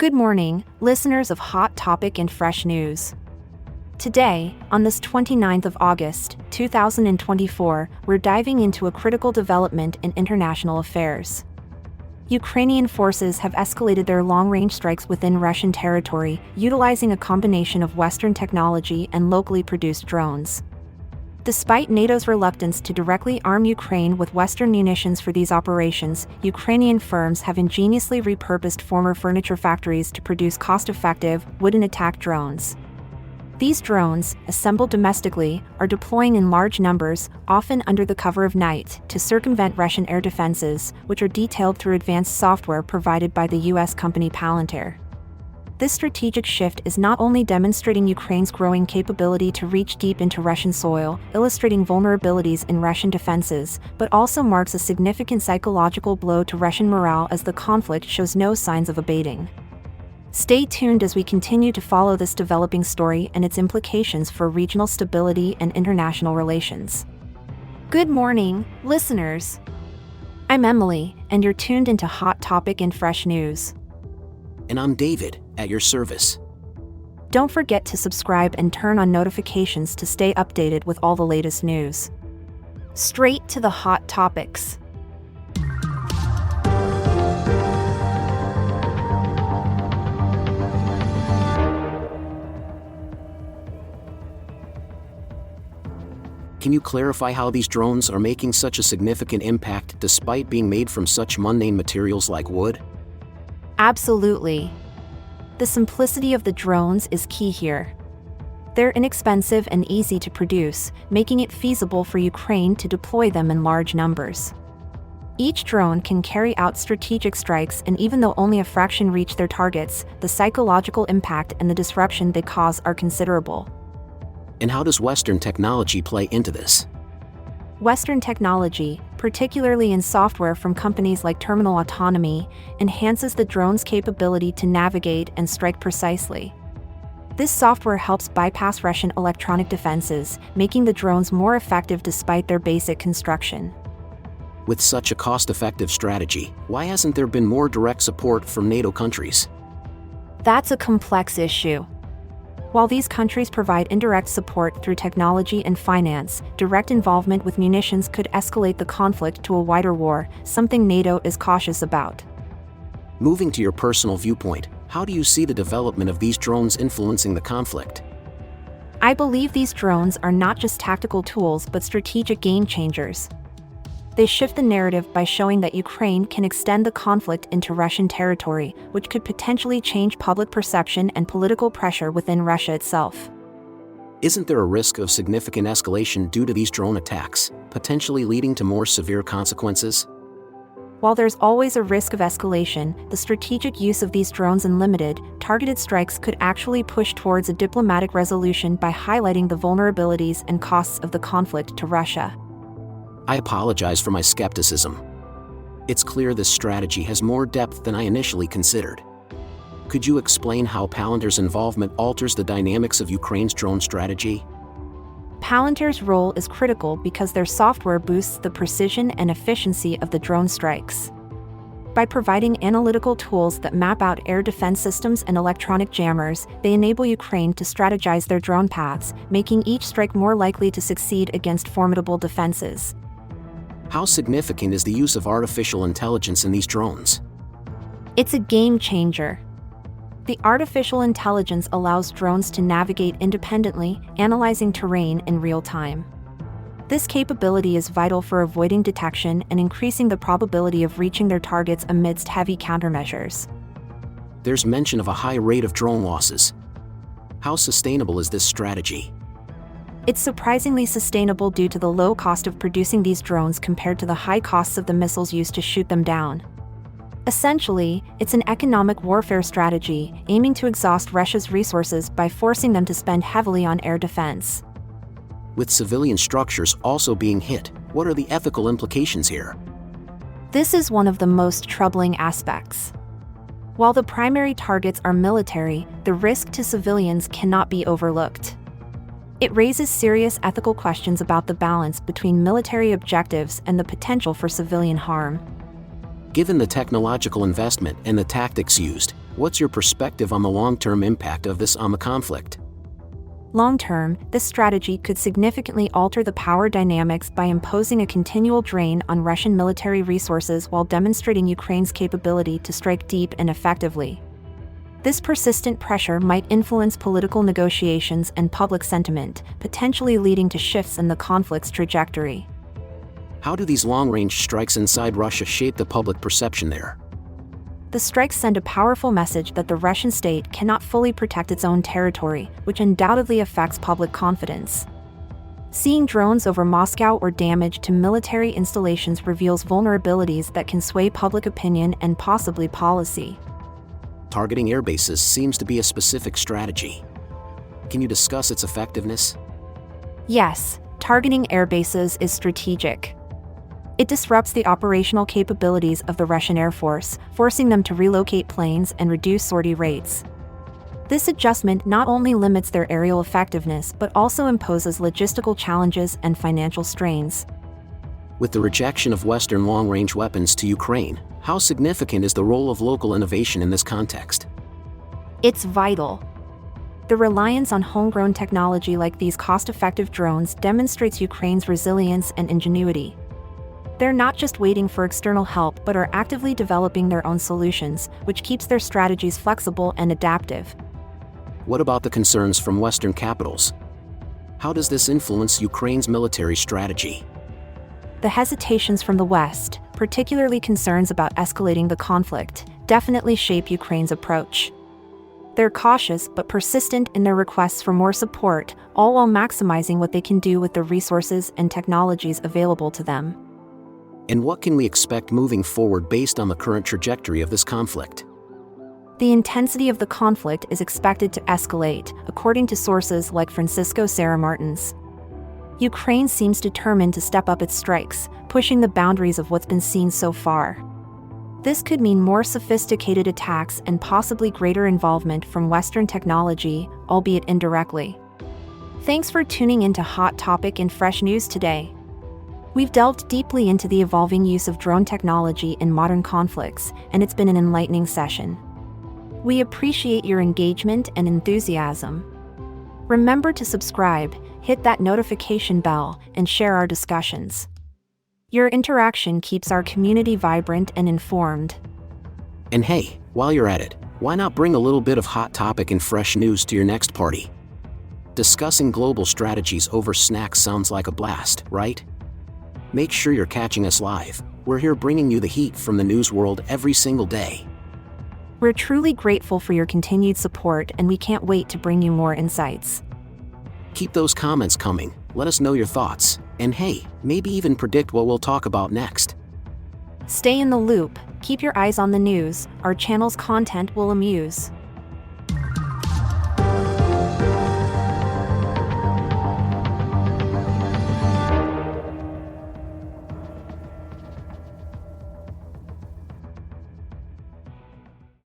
Good morning, listeners of Hot Topic and Fresh News. Today, on this 29th of August, 2024, we're diving into a critical development in international affairs. Ukrainian forces have escalated their long-range strikes within Russian territory, utilizing a combination of Western technology and locally produced drones. Despite NATO's reluctance to directly arm Ukraine with Western munitions for these operations, Ukrainian firms have ingeniously repurposed former furniture factories to produce cost-effective, wooden attack drones. These drones, assembled domestically, are deploying in large numbers, often under the cover of night, to circumvent Russian air defenses, which are detailed through advanced software provided by the U.S. company Palantir. This strategic shift is not only demonstrating Ukraine's growing capability to reach deep into Russian soil, illustrating vulnerabilities in Russian defenses, but also marks a significant psychological blow to Russian morale as the conflict shows no signs of abating. Stay tuned as we continue to follow this developing story and its implications for regional stability and international relations. Good morning, listeners. I'm Emily, and you're tuned into Hot Topic and Fresh News. And I'm David, at your service. Don't forget to subscribe and turn on notifications to stay updated with all the latest news. Straight to the hot topics. Can you clarify how these drones are making such a significant impact despite being made from such mundane materials like wood? Absolutely. The simplicity of the drones is key here. They're inexpensive and easy to produce, making it feasible for Ukraine to deploy them in large numbers. Each drone can carry out strategic strikes, and even though only a fraction reach their targets, the psychological impact and the disruption they cause are considerable. And how does Western technology play into this? Western technology, particularly in software from companies like Terminal Autonomy, enhances the drone's capability to navigate and strike precisely. This software helps bypass Russian electronic defenses, making the drones more effective despite their basic construction. With such a cost-effective strategy, why hasn't there been more direct support from NATO countries? That's a complex issue. While these countries provide indirect support through technology and finance, direct involvement with munitions could escalate the conflict to a wider war, something NATO is cautious about. Moving to your personal viewpoint, how do you see the development of these drones influencing the conflict? I believe these drones are not just tactical tools but strategic game changers. They shift the narrative by showing that Ukraine can extend the conflict into Russian territory, which could potentially change public perception and political pressure within Russia itself. Isn't there a risk of significant escalation due to these drone attacks, potentially leading to more severe consequences? While there's always a risk of escalation, the strategic use of these drones in limited, targeted strikes could actually push towards a diplomatic resolution by highlighting the vulnerabilities and costs of the conflict to Russia. I apologize for my skepticism. It's clear this strategy has more depth than I initially considered. Could you explain how Palantir's involvement alters the dynamics of Ukraine's drone strategy? Palantir's role is critical because their software boosts the precision and efficiency of the drone strikes. By providing analytical tools that map out air defense systems and electronic jammers, they enable Ukraine to strategize their drone paths, making each strike more likely to succeed against formidable defenses. How significant is the use of artificial intelligence in these drones? It's a game changer. The artificial intelligence allows drones to navigate independently, analyzing terrain in real time. This capability is vital for avoiding detection and increasing the probability of reaching their targets amidst heavy countermeasures. There's mention of a high rate of drone losses. How sustainable is this strategy? It's surprisingly sustainable due to the low cost of producing these drones compared to the high costs of the missiles used to shoot them down. Essentially, it's an economic warfare strategy, aiming to exhaust Russia's resources by forcing them to spend heavily on air defense. With civilian structures also being hit, what are the ethical implications here? This is one of the most troubling aspects. While the primary targets are military, the risk to civilians cannot be overlooked. It raises serious ethical questions about the balance between military objectives and the potential for civilian harm. Given the technological investment and the tactics used, What's your perspective on the long-term impact of this on the conflict? Long-term, this strategy could significantly alter the power dynamics by imposing a continual drain on Russian military resources while demonstrating Ukraine's capability to strike deep and effectively. This persistent pressure might influence political negotiations and public sentiment, potentially leading to shifts in the conflict's trajectory. How do these long-range strikes inside Russia shape the public perception there? The strikes send a powerful message that the Russian state cannot fully protect its own territory, which undoubtedly affects public confidence. Seeing drones over Moscow or damage to military installations reveals vulnerabilities that can sway public opinion and possibly policy. Targeting airbases seems to be a specific strategy. Can you discuss its effectiveness? Yes, targeting airbases is strategic. It disrupts the operational capabilities of the Russian Air Force, forcing them to relocate planes and reduce sortie rates. This adjustment not only limits their aerial effectiveness but also imposes logistical challenges and financial strains. With the rejection of Western long-range weapons to Ukraine, how significant is the role of local innovation in this context? It's vital. The reliance on homegrown technology like these cost-effective drones demonstrates Ukraine's resilience and ingenuity. They're not just waiting for external help but are actively developing their own solutions, which keeps their strategies flexible and adaptive. What about the concerns from Western capitals? How does this influence Ukraine's military strategy? The hesitations from the West, particularly concerns about escalating the conflict, definitely shape Ukraine's approach. They're cautious but persistent in their requests for more support, all while maximizing what they can do with the resources and technologies available to them. And what can we expect moving forward based on the current trajectory of this conflict? The intensity of the conflict is expected to escalate, according to sources like Francisco Sarah Martins. Ukraine seems determined to step up its strikes, pushing the boundaries of what's been seen so far. This could mean more sophisticated attacks and possibly greater involvement from Western technology, albeit indirectly. Thanks for tuning into Hot Topic in Fresh News today. We've delved deeply into the evolving use of drone technology in modern conflicts, and it's been an enlightening session. We appreciate your engagement and enthusiasm. Remember to subscribe, hit that notification bell, and share our discussions. Your interaction keeps our community vibrant and informed. And hey, while you're at it, why not bring a little bit of hot topic and fresh news to your next party? Discussing global strategies over snacks sounds like a blast, right? Make sure you're catching us live. We're here bringing you the heat from the news world every single day. We're truly grateful for your continued support, and we can't wait to bring you more insights. Keep those comments coming, let us know your thoughts, and hey, maybe even predict what we'll talk about next. Stay in the loop, keep your eyes on the news, our channel's content will amuse.